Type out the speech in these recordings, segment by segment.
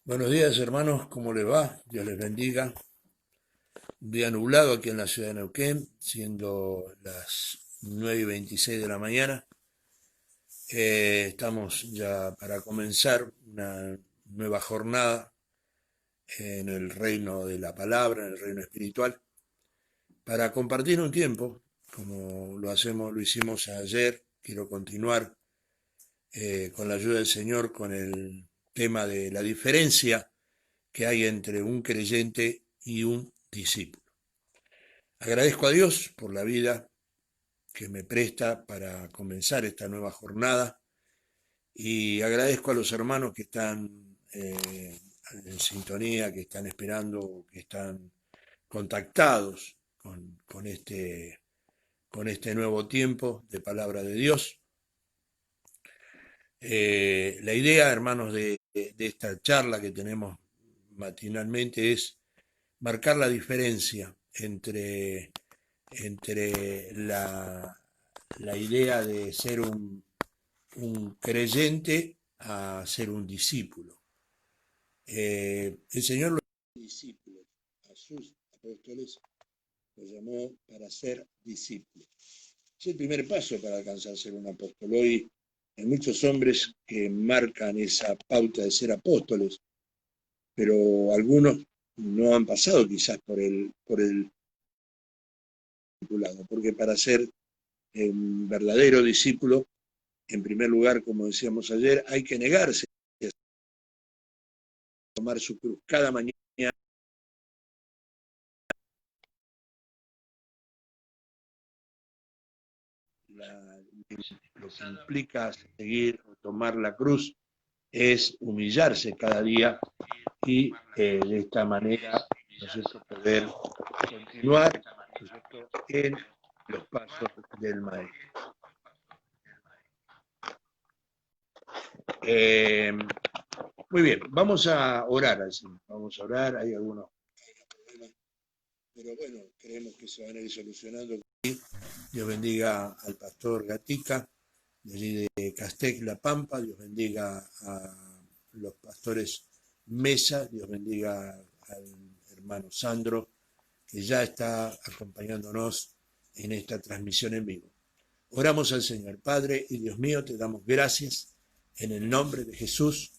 Buenos días, hermanos, ¿cómo les va? Dios les bendiga. Un día nublado aquí en la ciudad de Neuquén, siendo las 9:26 de la mañana. Estamos ya para comenzar una nueva jornada en el reino de la palabra, en el reino espiritual, para compartir un tiempo, como lo hicimos ayer. Quiero continuar con la ayuda del Señor con el tema de la diferencia que hay entre un creyente y un discípulo. Agradezco a Dios por la vida que me presta para comenzar esta nueva jornada y agradezco a los hermanos que están en sintonía, que están esperando, que están contactados con este nuevo tiempo de palabra de Dios. La idea, hermanos, de esta charla que tenemos matinalmente es marcar la diferencia entre la idea de ser un creyente a ser un discípulo. El Señor los discípulos, a sus apóstoles, los llamó para ser discípulos. Es el primer paso para alcanzar ser un apóstol. Hoy hay muchos hombres que marcan esa pauta de ser apóstoles, pero algunos no han pasado quizás por el discipulado, porque para ser un verdadero discípulo, en primer lugar, como decíamos ayer, hay que negarse a tomar su cruz cada mañana. La, lo que implica seguir o tomar la cruz es humillarse cada día y de esta manera, ¿no es cierto?, poder continuar, ¿no es cierto?, en los pasos del Maestro. Muy bien, vamos a orar así, vamos a orar, hay algunos problemas, pero bueno, creemos que se van a ir solucionando. Dios bendiga al pastor Gatica, de allí de Castec, La Pampa. Dios bendiga a los pastores Mesa. Dios bendiga al hermano Sandro, que ya está acompañándonos en esta transmisión en vivo. Oramos al Señor. Padre y Dios mío, te damos gracias en el nombre de Jesús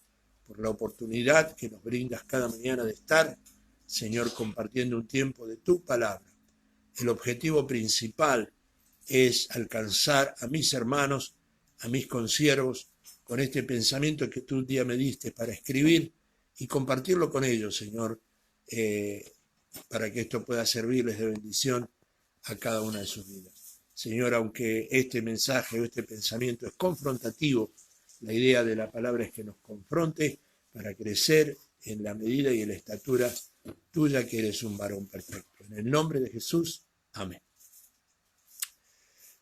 por la oportunidad que nos brindas cada mañana de estar, Señor, compartiendo un tiempo de tu palabra. El objetivo principal es alcanzar a mis hermanos, a mis consiervos, con este pensamiento que tú un día me diste para escribir y compartirlo con ellos, Señor, para que esto pueda servirles de bendición a cada una de sus vidas. Señor, aunque este mensaje o este pensamiento es confrontativo, la idea de la palabra es que nos confronte para crecer en la medida y en la estatura tuya, que eres un varón perfecto. En el nombre de Jesús, amén.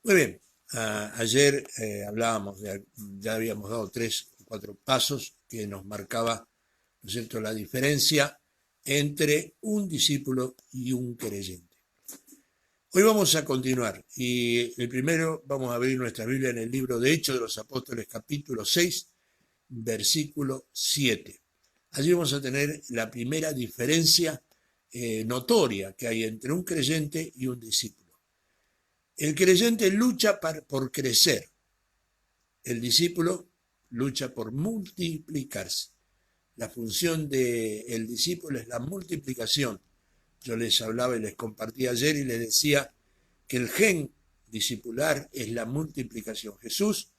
Muy bien, ayer hablábamos, ya habíamos dado 3 o 4 pasos que nos marcaba, ¿no es cierto?, la diferencia entre un discípulo y un creyente. Hoy vamos a continuar y el primero vamos a abrir nuestra Biblia en el libro de Hechos de los Apóstoles, capítulo 6, versículo 7. Allí vamos a tener la primera diferencia notoria que hay entre un creyente y un discípulo. El creyente lucha por crecer, el discípulo lucha por multiplicarse. La función del discípulo es la multiplicación. Yo les hablaba y les compartí ayer y les decía que el gen discipular es la multiplicación. Jesús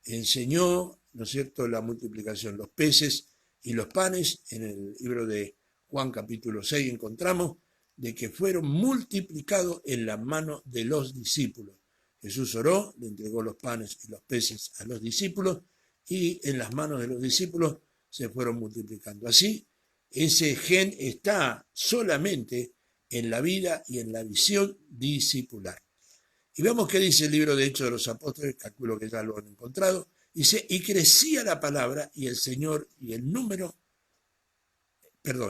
enseñó, ¿no es cierto?, la multiplicación, los peces y los panes. En el libro de Juan capítulo 6 encontramos de que fueron multiplicados en la mano de los discípulos. Jesús oró, le entregó los panes y los peces a los discípulos y en las manos de los discípulos se fueron multiplicando. Así, ese gen está solamente en la vida y en la visión discipular. Y veamos qué dice el libro de Hechos de los Apóstoles, calculo que ya lo han encontrado. Dice, y crecía la palabra y el Señor y el número,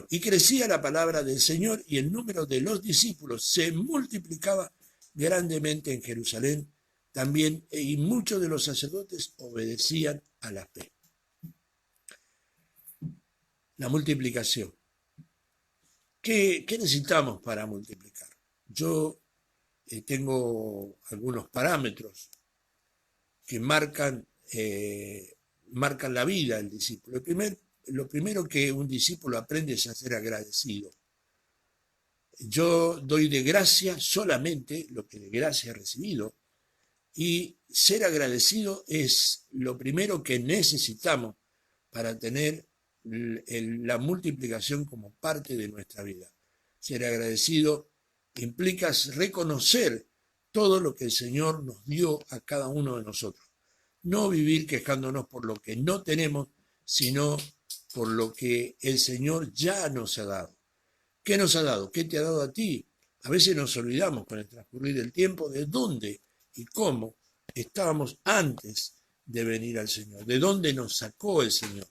y crecía la palabra del Señor y el número de los discípulos se multiplicaba grandemente en Jerusalén también, y muchos de los sacerdotes obedecían a la fe. La multiplicación. ¿Qué necesitamos para multiplicar? Yo tengo algunos parámetros que marcan la vida del discípulo. Lo primero que un discípulo aprende es a ser agradecido. Yo doy de gracia solamente lo que de gracia he recibido, y ser agradecido es lo primero que necesitamos para tener la multiplicación como parte de nuestra vida. Ser agradecido implica reconocer todo lo que el Señor nos dio a cada uno de nosotros. No vivir quejándonos por lo que no tenemos, sino por lo que el Señor ya nos ha dado. ¿Qué nos ha dado? ¿Qué te ha dado a ti? A veces nos olvidamos con el transcurrir del tiempo de dónde y cómo estábamos antes de venir al Señor, de dónde nos sacó el Señor.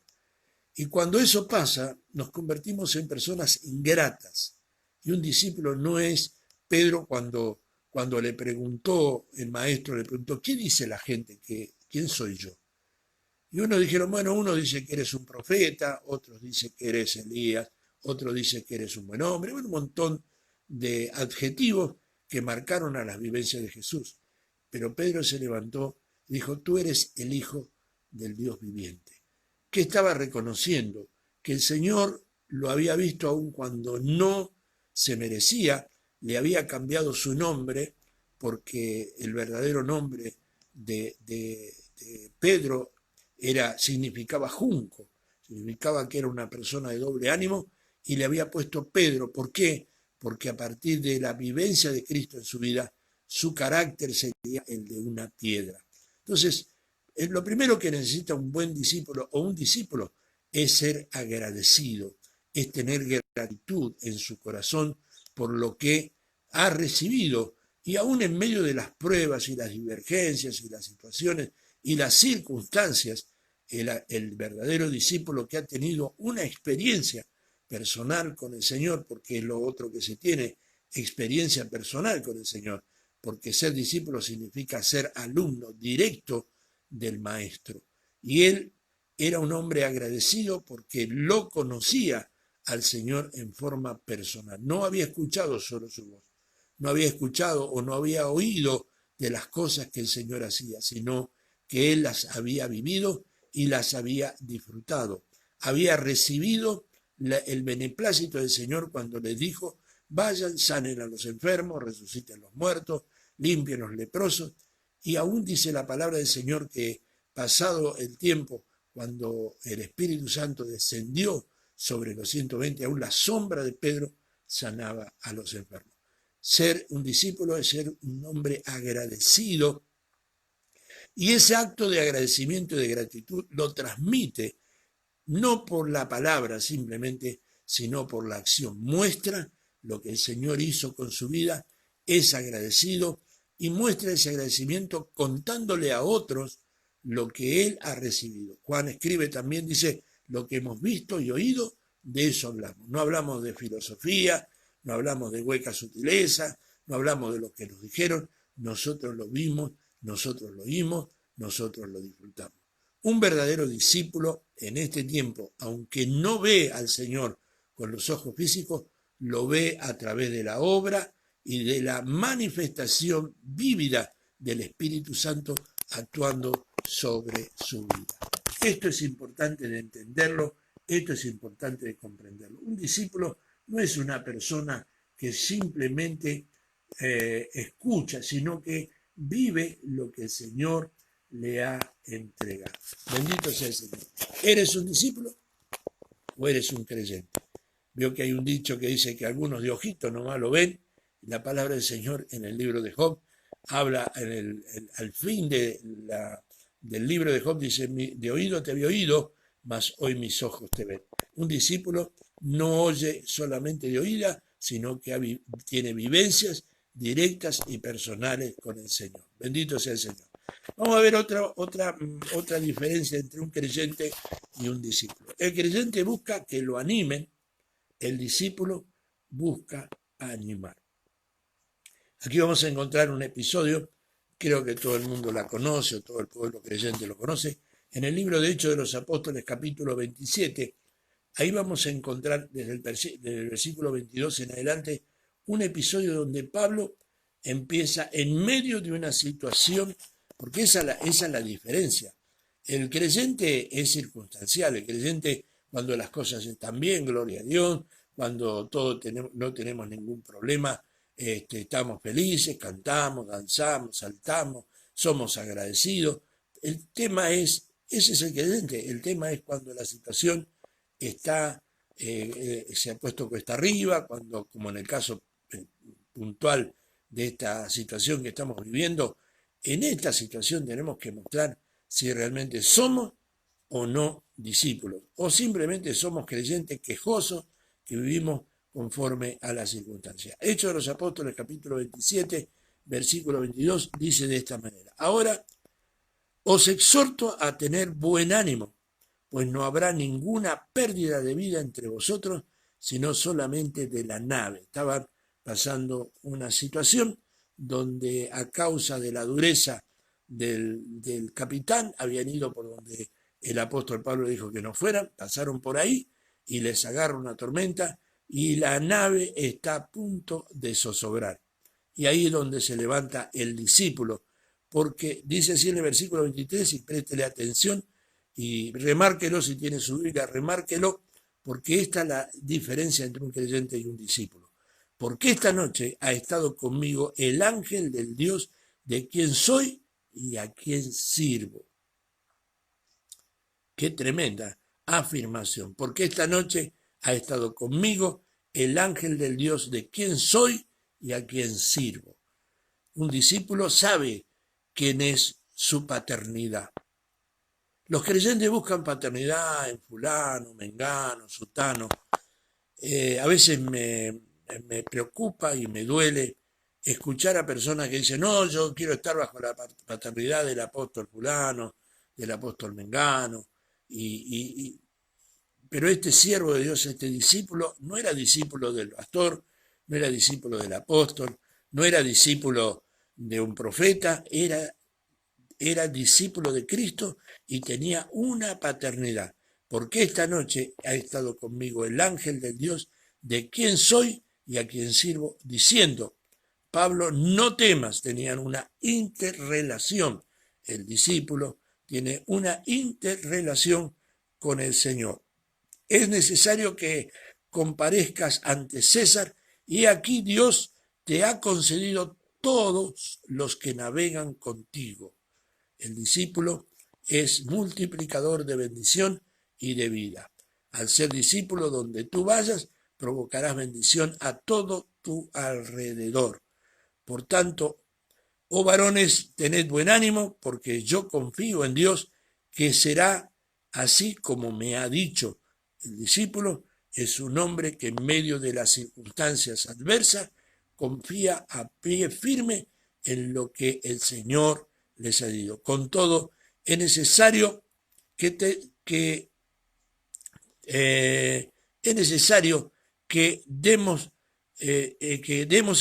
Y cuando eso pasa, nos convertimos en personas ingratas. Y un discípulo no es Pedro cuando le preguntó, el maestro le preguntó, ¿qué dice la gente? ¿Quién soy yo? Y uno dijeron, bueno, uno dice que eres un profeta, otros dicen que eres Elías, otro dice que eres un buen hombre, un montón de adjetivos que marcaron a las vivencias de Jesús. Pero Pedro se levantó y dijo, tú eres el Hijo del Dios viviente. Que estaba reconociendo que el Señor lo había visto aun cuando no se merecía, le había cambiado su nombre, porque el verdadero nombre de Pedro significaba junco, significaba que era una persona de doble ánimo, y le había puesto Pedro. ¿Por qué? Porque a partir de la vivencia de Cristo en su vida, su carácter sería el de una piedra. Entonces, lo primero que necesita un buen discípulo o un discípulo es ser agradecido, es tener gratitud en su corazón por lo que ha recibido, y aún en medio de las pruebas y las divergencias y las situaciones y las circunstancias, el verdadero discípulo que ha tenido una experiencia personal con el Señor, porque es lo otro que se tiene, experiencia personal con el Señor, porque ser discípulo significa ser alumno directo del Maestro. Y él era un hombre agradecido porque lo conocía al Señor en forma personal. No había escuchado solo su voz, no había escuchado o no había oído de las cosas que el Señor hacía, sino que él las había vivido y las había disfrutado. Había recibido el beneplácito del Señor cuando les dijo, vayan, sanen a los enfermos, resuciten los muertos, limpien los leprosos. Y aún dice la palabra del Señor que pasado el tiempo, cuando el Espíritu Santo descendió sobre los 120, aún la sombra de Pedro sanaba a los enfermos. Ser un discípulo es ser un hombre agradecido, y ese acto de agradecimiento y de gratitud lo transmite no por la palabra simplemente, sino por la acción. Muestra lo que el Señor hizo con su vida, es agradecido y muestra ese agradecimiento contándole a otros lo que él ha recibido. Juan escribe también, dice, lo que hemos visto y oído, de eso hablamos. No hablamos de filosofía, no hablamos de huecas sutilezas, no hablamos de lo que nos dijeron, nosotros lo vimos, nosotros lo oímos, nosotros lo disfrutamos. Un verdadero discípulo en este tiempo, aunque no ve al Señor con los ojos físicos, lo ve a través de la obra y de la manifestación vívida del Espíritu Santo actuando sobre su vida. Esto es importante de entenderlo, esto es importante de comprenderlo. Un discípulo no es una persona que simplemente escucha, sino que vive lo que el Señor le ha entregado. Bendito sea el Señor. ¿Eres un discípulo o eres un creyente? Veo que hay un dicho que dice que algunos de ojito nomás lo ven. La palabra del Señor en el libro de Job habla al fin del libro de Job, dice, de oído te había oído, mas hoy mis ojos te ven. Un discípulo no oye solamente de oída, sino que tiene vivencias directas y personales con el Señor. Bendito sea el Señor. Vamos a ver otra diferencia entre un creyente y un discípulo. El creyente busca que lo animen, el discípulo busca animar. Aquí vamos a encontrar un episodio, creo que todo el mundo la conoce, o todo el pueblo creyente lo conoce, en el libro de Hechos de los Apóstoles, capítulo 27, Ahí vamos a encontrar desde el versículo 22 en adelante un episodio donde Pablo empieza en medio de una situación, porque esa es la diferencia. El creyente es circunstancial, el creyente cuando las cosas están bien, gloria a Dios, cuando no tenemos ningún problema, estamos felices, cantamos, danzamos, saltamos, somos agradecidos. El tema es, ese es el creyente, el tema es cuando la situación se ha puesto cuesta arriba, cuando, como en el caso puntual de esta situación que estamos viviendo, en esta situación tenemos que mostrar si realmente somos o no discípulos, o simplemente somos creyentes quejosos que vivimos conforme a las circunstancias. Hechos de los Apóstoles, capítulo 27, versículo 22, dice de esta manera: ahora os exhorto a tener buen ánimo, pues no habrá ninguna pérdida de vida entre vosotros, sino solamente de la nave. Estaban pasando una situación donde a causa de la dureza del capitán habían ido por donde el apóstol Pablo dijo que no fueran, pasaron por ahí y les agarra una tormenta y la nave está a punto de zozobrar. Y ahí es donde se levanta el discípulo, porque dice así en el versículo 23, y préstele atención y remárquelo si tiene su Biblia, remárquelo, porque esta es la diferencia entre un creyente y un discípulo. Porque esta noche ha estado conmigo el ángel del Dios de quien soy y a quien sirvo. Qué tremenda afirmación. Porque esta noche ha estado conmigo el ángel del Dios de quien soy y a quien sirvo. Un discípulo sabe quién es su paternidad. Los creyentes buscan paternidad en fulano, mengano, sutano. A veces me preocupa y me duele escuchar a personas que dicen: no, yo quiero estar bajo la paternidad del apóstol fulano, del apóstol mengano, pero este siervo de Dios, este discípulo, no era discípulo del pastor, no era discípulo del apóstol, no era discípulo de un profeta, era discípulo de Cristo y tenía una paternidad. Porque esta noche ha estado conmigo el ángel del Dios de quien soy y a quien sirvo, diciendo: Pablo, no temas. Tenían una interrelación. El discípulo tiene una interrelación con el Señor. Es necesario que comparezcas ante César, y aquí Dios te ha concedido todos los que navegan contigo. El discípulo es multiplicador de bendición y de vida. Al ser discípulo, donde tú vayas, provocarás bendición a todo tu alrededor. Por tanto, oh varones, tened buen ánimo, porque yo confío en Dios, que será así como me ha dicho. El discípulo es un hombre que en medio de las circunstancias adversas confía a pie firme en lo que el Señor les ha dicho. Con todo, es necesario que demos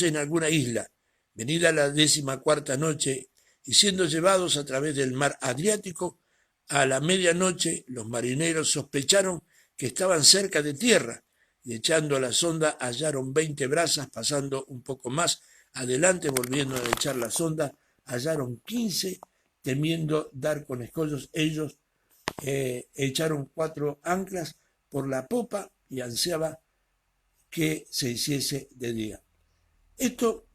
en alguna isla. Venida la 14ª noche y siendo llevados a través del mar Adriático, a la medianoche los marineros sospecharon que estaban cerca de tierra, y echando la sonda hallaron 20 brazas. Pasando un poco más adelante, volviendo a echar la sonda, hallaron 15. Temiendo dar con escollos, ellos echaron 4 anclas por la popa y ansiaba que se hiciese de día. Esto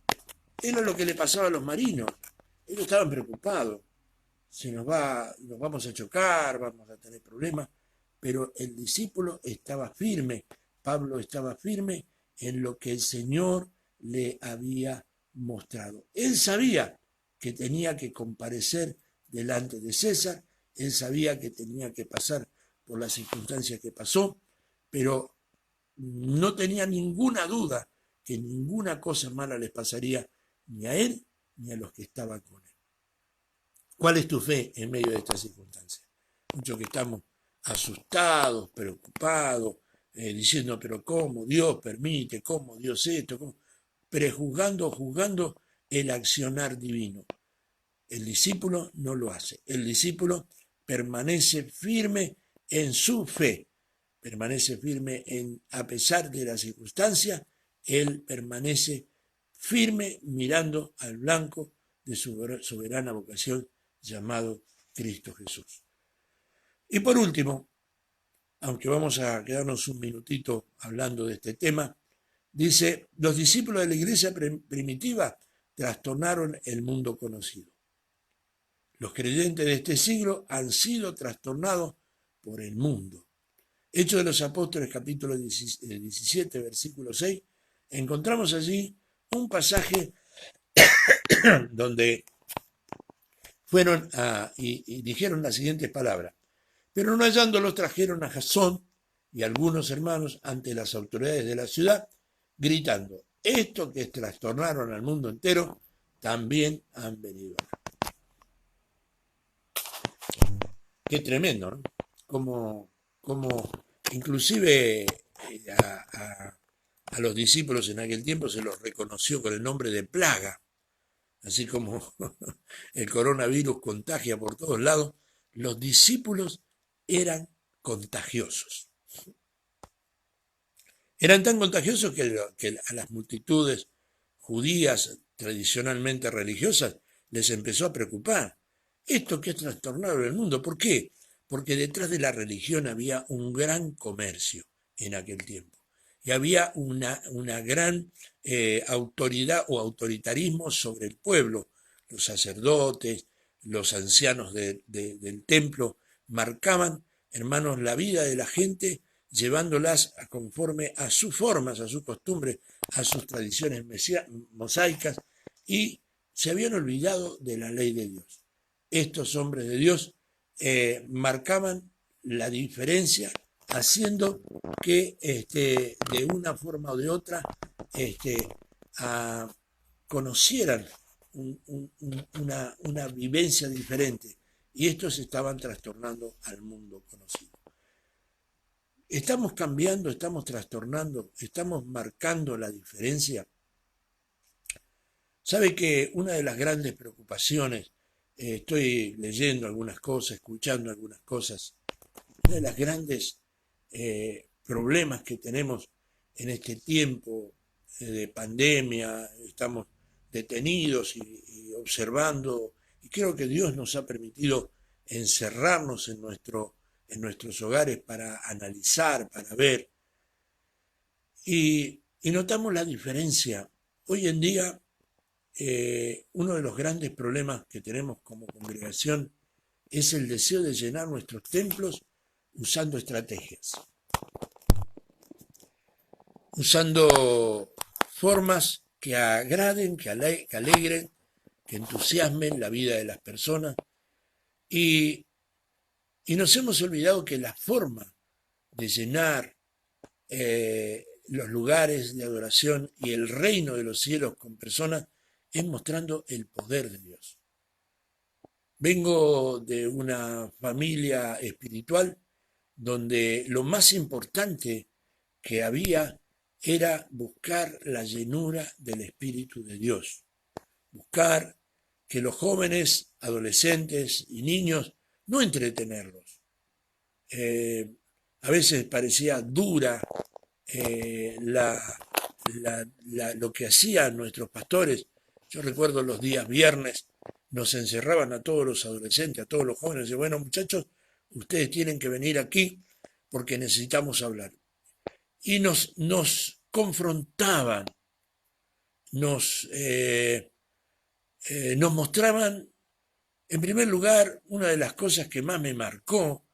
era lo que le pasaba a los marinos. Ellos estaban preocupados. Nos vamos a chocar, vamos a tener problemas. Pero el discípulo estaba firme. Pablo estaba firme en lo que el Señor le había mostrado. Él sabía que tenía que comparecer delante de César. Él sabía que tenía que pasar por las circunstancias que pasó, pero no tenía ninguna duda que ninguna cosa mala les pasaría ni a él ni a los que estaban con él. ¿Cuál es tu fe en medio de estas circunstancias? Muchos que estamos asustados, preocupados, diciendo: pero ¿cómo Dios permite? ¿Cómo Dios esto? ¿Cómo? Juzgando el accionar divino. El discípulo no lo hace. El discípulo permanece firme en su fe. permanece firme a pesar de las circunstancias, él permanece firme mirando al blanco de su soberana vocación llamado Cristo Jesús. Y por último, aunque vamos a quedarnos un minutito hablando de este tema, dice, los discípulos de la iglesia primitiva trastornaron el mundo conocido. Los creyentes de este siglo han sido trastornados por el mundo. Hechos de los Apóstoles, capítulo 17, versículo 6, encontramos allí un pasaje donde fueron y dijeron las siguientes palabras. Pero no hallándolos trajeron a Jasón y algunos hermanos ante las autoridades de la ciudad, gritando, estos que trastornaron al mundo entero, también han venido acá. Qué tremendo, ¿no? Como inclusive a los discípulos en aquel tiempo se los reconoció con el nombre de plaga, así como el coronavirus contagia por todos lados, los discípulos eran contagiosos. Eran tan contagiosos que a las multitudes judías tradicionalmente religiosas les empezó a preocupar. Esto que es trastornado el mundo, ¿por qué? Porque detrás de la religión había un gran comercio en aquel tiempo. Y había una gran autoridad o autoritarismo sobre el pueblo. Los sacerdotes, los ancianos del templo marcaban, hermanos, la vida de la gente, llevándolas conforme a sus formas, a sus costumbres, a sus tradiciones mosaicas, y se habían olvidado de la ley de Dios. Estos hombres de Dios marcaban la diferencia, haciendo que de una forma o de otra conocieran una vivencia diferente, y estos estaban trastornando al mundo conocido. ¿Estamos cambiando, estamos trastornando, estamos marcando la diferencia? ¿Sabe que una de las grandes preocupaciones, estoy leyendo algunas cosas, escuchando algunas cosas, una de las grandes problemas que tenemos en este tiempo de pandemia, estamos detenidos y observando, y creo que Dios nos ha permitido encerrarnos en nuestros hogares para analizar, para ver, y notamos la diferencia. Hoy en día, uno de los grandes problemas que tenemos como congregación es el deseo de llenar nuestros templos usando estrategias, usando formas que agraden, que alegren, que entusiasmen la vida de las personas, y nos hemos olvidado que la forma de llenar los lugares de adoración y el reino de los cielos con personas es mostrando el poder de Dios. Vengo de una familia espiritual donde lo más importante que había era buscar la llenura del Espíritu de Dios, buscar que los jóvenes, adolescentes y niños, no entretenerlos. A veces parecía dura lo que hacían nuestros pastores. Yo recuerdo los días viernes, nos encerraban a todos los adolescentes, a todos los jóvenes, y bueno, muchachos, ustedes tienen que venir aquí porque necesitamos hablar. Y nos confrontaban, nos mostraban, en primer lugar, una de las cosas que más me marcó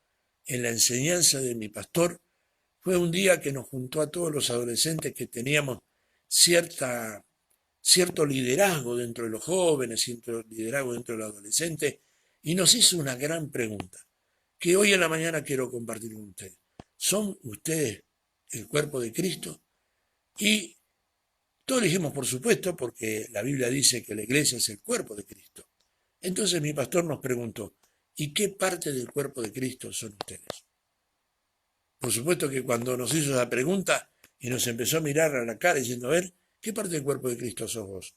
en la enseñanza de mi pastor fue un día que nos juntó a todos los adolescentes que teníamos cierto liderazgo dentro de los jóvenes, cierto liderazgo dentro de los adolescentes, y nos hizo una gran pregunta, que hoy en la mañana quiero compartir con ustedes. ¿Son ustedes el cuerpo de Cristo? Y todos dijimos, por supuesto, porque la Biblia dice que la iglesia es el cuerpo de Cristo. Entonces mi pastor nos preguntó, ¿y qué parte del cuerpo de Cristo son ustedes? Por supuesto que cuando nos hizo esa pregunta y nos empezó a mirar a la cara diciendo, a ver, ¿qué parte del cuerpo de Cristo sos vos?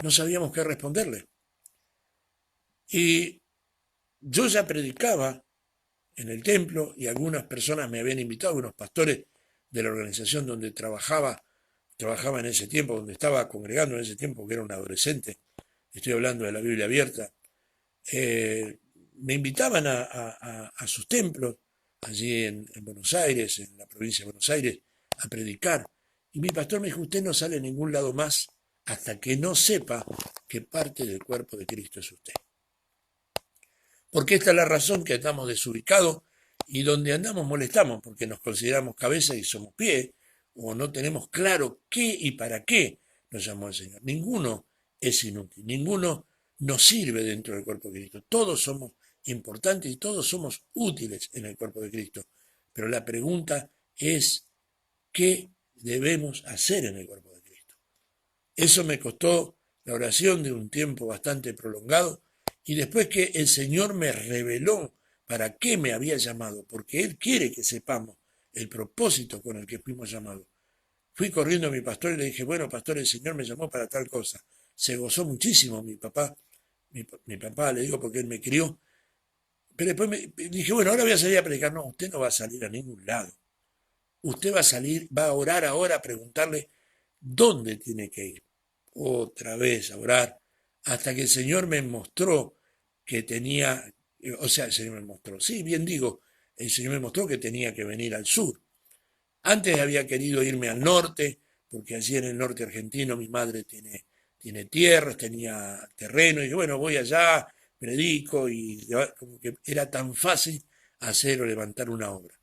No sabíamos qué responderle. Y yo ya predicaba en el templo y algunas personas me habían invitado, unos pastores de la organización donde trabajaba en ese tiempo, donde estaba congregando en ese tiempo, que era un adolescente, estoy hablando de la Biblia abierta, me invitaban a sus templos, allí en Buenos Aires, en la provincia de Buenos Aires, a predicar. Y mi pastor me dijo, usted no sale a ningún lado más hasta que no sepa que parte del cuerpo de Cristo es usted. Porque esta es la razón que estamos desubicados y donde andamos molestamos, porque nos consideramos cabeza y somos pie, o no tenemos claro qué y para qué nos llamó el Señor. Ninguno es inútil, ninguno nos sirve dentro del cuerpo de Cristo. Todos somos importantes y todos somos útiles en el cuerpo de Cristo. Pero la pregunta es, ¿qué debemos hacer en el cuerpo de Cristo? Eso me costó la oración de un tiempo bastante prolongado y después que el Señor me reveló para qué me había llamado, porque Él quiere que sepamos el propósito con el que fuimos llamados. Fui corriendo a mi pastor y le dije, bueno, pastor, el Señor me llamó para tal cosa. Se gozó muchísimo mi papá, le digo porque él me crió. Pero después me dije, bueno, ahora voy a salir a predicar. No, usted no va a salir a ningún lado. Usted va a salir, va a orar ahora, a preguntarle dónde tiene que ir. Otra vez a orar, hasta que el Señor me mostró que tenía, o sea, el Señor me mostró, sí, bien digo, el Señor me mostró que tenía que venir al sur. Antes había querido irme al norte, porque allí en el norte argentino mi madre tiene tierras, tenía terreno, y dije, bueno, voy allá, predico, y como que era tan fácil hacer o levantar una obra.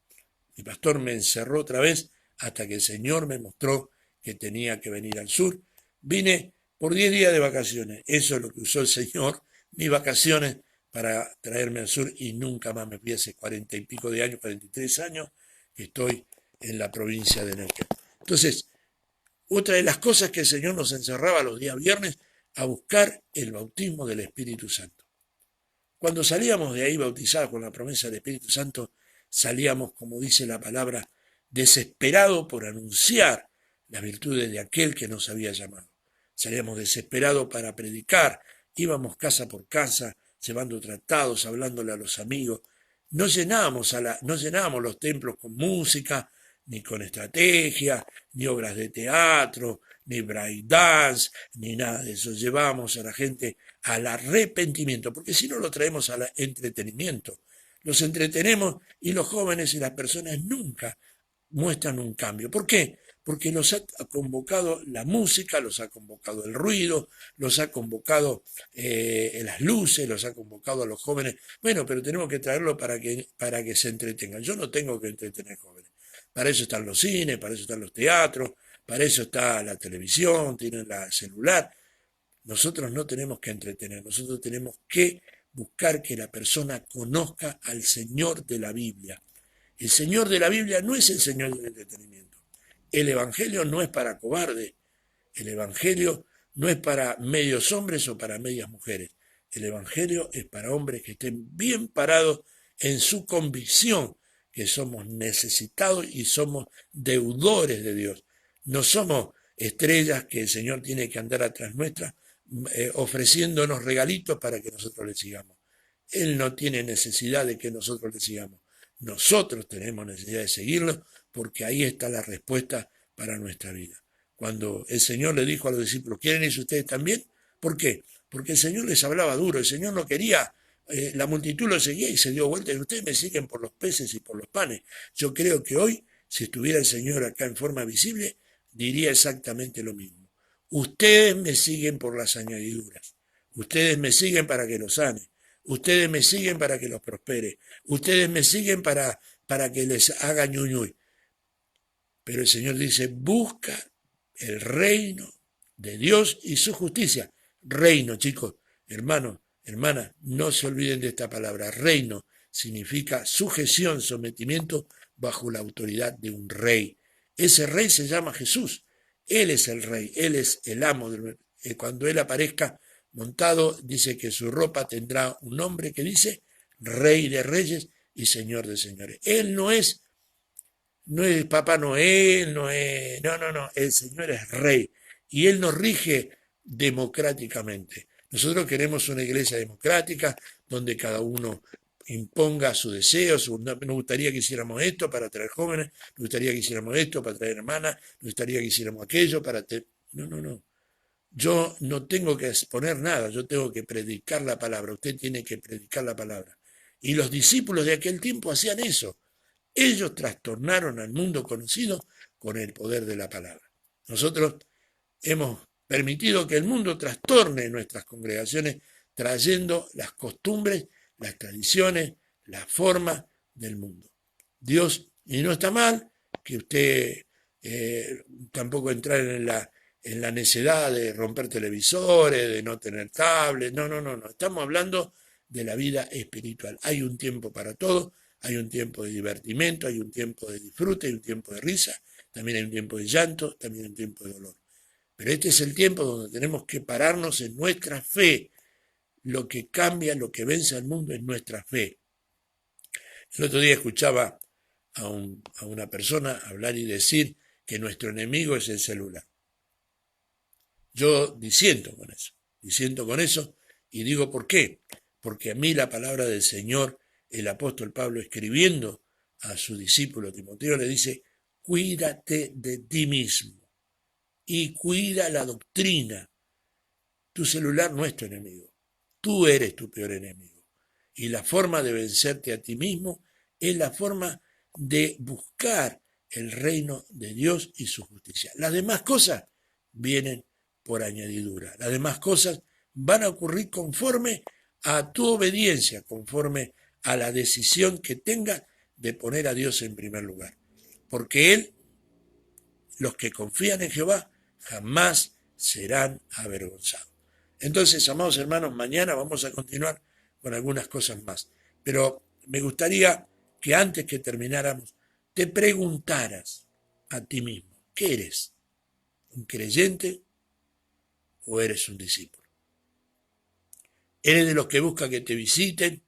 Mi pastor me encerró otra vez hasta que el Señor me mostró que tenía que venir al sur. Vine por 10 días de vacaciones, eso es lo que usó el Señor, mis vacaciones para traerme al sur y nunca más me fui hace 40 y pico de años, 43 años, que estoy en la provincia de Neuquén. Entonces, otra de las cosas que el Señor nos encerraba los días viernes a buscar el bautismo del Espíritu Santo. Cuando salíamos de ahí bautizados con la promesa del Espíritu Santo, salíamos, como dice la palabra, desesperados por anunciar las virtudes de aquel que nos había llamado. Salíamos desesperados para predicar, íbamos casa por casa, llevando tratados, hablándole a los amigos. No llenábamos los templos con música, ni con estrategia, ni obras de teatro, ni breakdance, ni nada de eso. Llevábamos a la gente al arrepentimiento, porque si no lo traemos al entretenimiento. Los entretenemos y los jóvenes y las personas nunca muestran un cambio. ¿Por qué? Porque los ha convocado la música, los ha convocado el ruido, los ha convocado las luces, los ha convocado a los jóvenes. Bueno, pero tenemos que traerlo para que se entretengan. Yo no tengo que entretener jóvenes. Para eso están los cines, para eso están los teatros, para eso está la televisión, tienen la celular. Nosotros no tenemos que entretener, nosotros tenemos que buscar que la persona conozca al Señor de la Biblia. El Señor de la Biblia no es el Señor del entretenimiento. El Evangelio no es para cobardes. El Evangelio no es para medios hombres o para medias mujeres. El Evangelio es para hombres que estén bien parados en su convicción que somos necesitados y somos deudores de Dios. No somos estrellas que el Señor tiene que andar atrás nuestra ofreciéndonos regalitos para que nosotros le sigamos. Él no tiene necesidad de que nosotros le sigamos. Nosotros tenemos necesidad de seguirlo porque ahí está la respuesta para nuestra vida. Cuando el Señor le dijo a los discípulos, ¿quieren irse ustedes también? ¿Por qué? Porque el Señor les hablaba duro, el Señor no quería, la multitud lo seguía y se dio vuelta y ustedes me siguen por los peces y por los panes. Yo creo que hoy, si estuviera el Señor acá en forma visible, diría exactamente lo mismo. Ustedes me siguen por las añadiduras, ustedes me siguen para que los sane, ustedes me siguen para que los prospere, ustedes me siguen para que les haga ñuñuy. Pero el Señor dice, busca el reino de Dios y su justicia. Reino, chicos, hermanos, hermanas, no se olviden de esta palabra. Reino significa sujeción, sometimiento bajo la autoridad de un rey. Ese rey se llama Jesús. Él es el rey, Él es el amo. Cuando Él aparezca montado, dice que su ropa tendrá un nombre que dice Rey de Reyes y Señor de Señores. Él no es Papá Noel, no, el Señor es Rey y Él nos rige democráticamente. Nosotros queremos una iglesia democrática donde cada uno imponga su deseo, nos gustaría que hiciéramos esto para traer jóvenes, nos gustaría que hiciéramos esto para traer hermanas, nos gustaría que hiciéramos aquello para... No, no, no. Yo no tengo que exponer nada, yo tengo que predicar la palabra, usted tiene que predicar la palabra. Y los discípulos de aquel tiempo hacían eso. Ellos trastornaron al mundo conocido con el poder de la palabra. Nosotros hemos permitido que el mundo trastorne nuestras congregaciones trayendo las costumbres, las tradiciones, las formas del mundo. Dios, y no está mal que usted tampoco entrar en la necedad de romper televisores, de no tener tablets, no, no, no, no, estamos hablando de la vida espiritual. Hay un tiempo para todo, hay un tiempo de divertimento, hay un tiempo de disfrute, hay un tiempo de risa, también hay un tiempo de llanto, también hay un tiempo de dolor. Pero este es el tiempo donde tenemos que pararnos en nuestra fe. Lo que cambia, lo que vence al mundo es nuestra fe. El otro día escuchaba a una persona hablar y decir que nuestro enemigo es el celular. Yo disiento con eso y digo ¿por qué? Porque a mí la palabra del Señor, el apóstol Pablo escribiendo a su discípulo Timoteo le dice, cuídate de ti mismo y cuida la doctrina. Tu celular no es tu enemigo, tú eres tu peor enemigo. Y la forma de vencerte a ti mismo es la forma de buscar el reino de Dios y su justicia. Las demás cosas vienen por añadidura. Las demás cosas van a ocurrir conforme a tu obediencia, conforme a la decisión que tengas de poner a Dios en primer lugar. Porque Él, los que confían en Jehová, jamás serán avergonzados. Entonces, amados hermanos, mañana vamos a continuar con algunas cosas más. Pero me gustaría que antes que termináramos, te preguntaras a ti mismo, ¿qué eres? ¿Un creyente o eres un discípulo? ¿Eres de los que busca que te visiten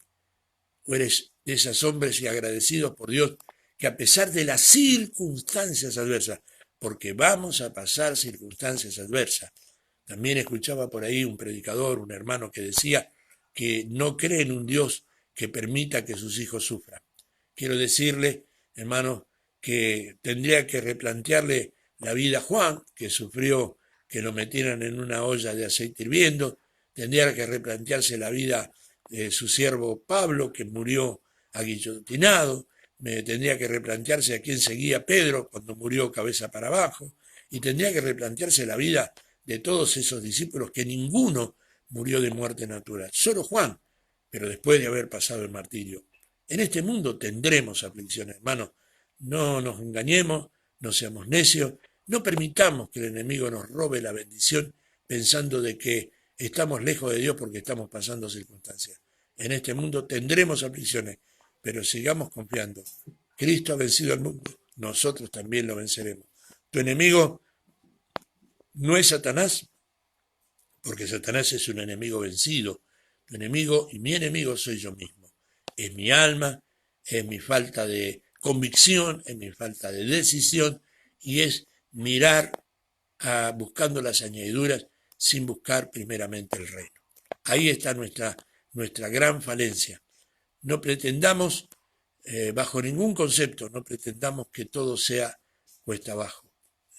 o eres de esos hombres y agradecidos por Dios que a pesar de las circunstancias adversas, porque vamos a pasar circunstancias adversas? También escuchaba por ahí un predicador, un hermano que decía que no cree en un Dios que permita que sus hijos sufran. Quiero decirle, hermano, que tendría que replantearle la vida a Juan, que sufrió que lo metieran en una olla de aceite hirviendo, tendría que replantearse la vida de su siervo Pablo, que murió aguillotinado, tendría que replantearse a quién seguía Pedro cuando murió cabeza para abajo, y tendría que replantearse la vida de todos esos discípulos que ninguno murió de muerte natural, solo Juan, pero después de haber pasado el martirio. En este mundo tendremos aflicciones, hermanos. No nos engañemos, no seamos necios, no permitamos que el enemigo nos robe la bendición pensando de que estamos lejos de Dios porque estamos pasando circunstancias. En este mundo tendremos aflicciones, pero sigamos confiando. Cristo ha vencido al mundo, nosotros también lo venceremos. Tu enemigo no es Satanás, porque Satanás es un enemigo vencido. Tu enemigo y mi enemigo soy yo mismo. Es mi alma, es mi falta de convicción, es mi falta de decisión y es mirar buscando las añadiduras sin buscar primeramente el reino. Ahí está nuestra gran falencia. No pretendamos, bajo ningún concepto, no pretendamos que todo sea cuesta abajo.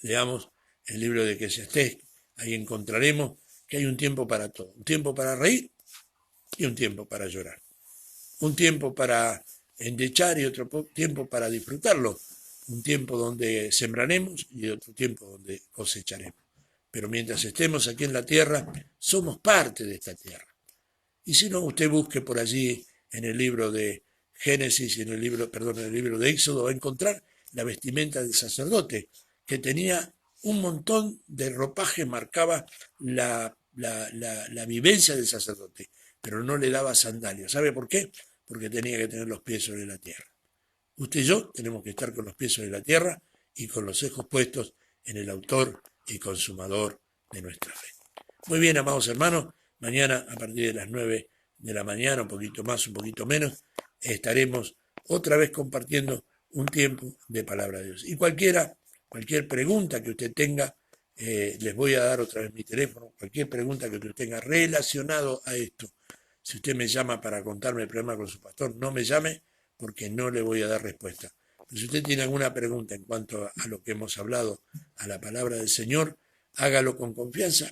Leamos el libro de Eclesiastés, ahí encontraremos que hay un tiempo para todo, un tiempo para reír y un tiempo para llorar, un tiempo para endechar y otro tiempo para disfrutarlo, un tiempo donde sembraremos y otro tiempo donde cosecharemos. Pero mientras estemos aquí en la tierra, somos parte de esta tierra. Y si no, usted busque por allí en el libro de Génesis y en el libro de Éxodo, va a encontrar la vestimenta del sacerdote, que tenía un montón de ropaje, marcaba la vivencia del sacerdote, pero no le daba sandalias. ¿Sabe por qué? Porque tenía que tener los pies sobre la tierra. Usted y yo tenemos que estar con los pies sobre la tierra y con los ojos puestos en el autor y consumador de nuestra fe. Muy bien, amados hermanos, mañana a partir de las 9 de la mañana, un poquito más, un poquito menos, estaremos otra vez compartiendo un tiempo de palabra de Dios. Y cualquier pregunta que usted tenga, les voy a dar otra vez mi teléfono, cualquier pregunta que usted tenga relacionado a esto, Si usted me llama para contarme el problema con su pastor, no me llame porque no le voy a dar respuesta. Pero si usted tiene alguna pregunta en cuanto a lo que hemos hablado, a la palabra del Señor, hágalo con confianza.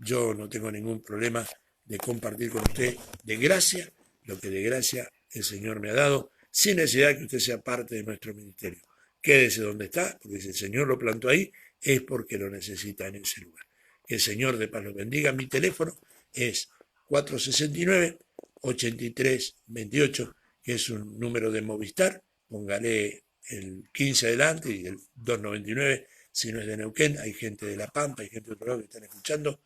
Yo no tengo ningún problema de compartir con usted de gracia lo que de gracia el Señor me ha dado, sin necesidad que usted sea parte de nuestro ministerio. Quédese donde está, porque si el Señor lo plantó ahí, es porque lo necesita en ese lugar. Que el Señor de paz lo bendiga. Mi teléfono es 469-8328, que es un número de Movistar. Póngale el 15 adelante y el 299 si no es de Neuquén. Hay gente de La Pampa, hay gente de otro lado que están escuchando.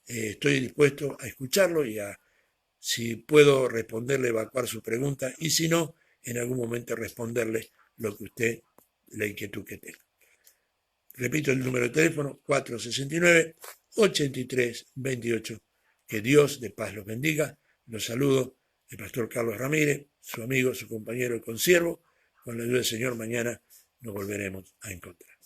Estoy dispuesto a escucharlo y a, si puedo responderle, evacuar su pregunta y si no, en algún momento responderle lo que usted, la inquietud que tenga. Repito el número de teléfono, 469-8328. Que Dios de paz los bendiga. Los saludo, el pastor Carlos Ramírez, su amigo, su compañero y consiervo. Con la ayuda del Señor, mañana nos volveremos a encontrar.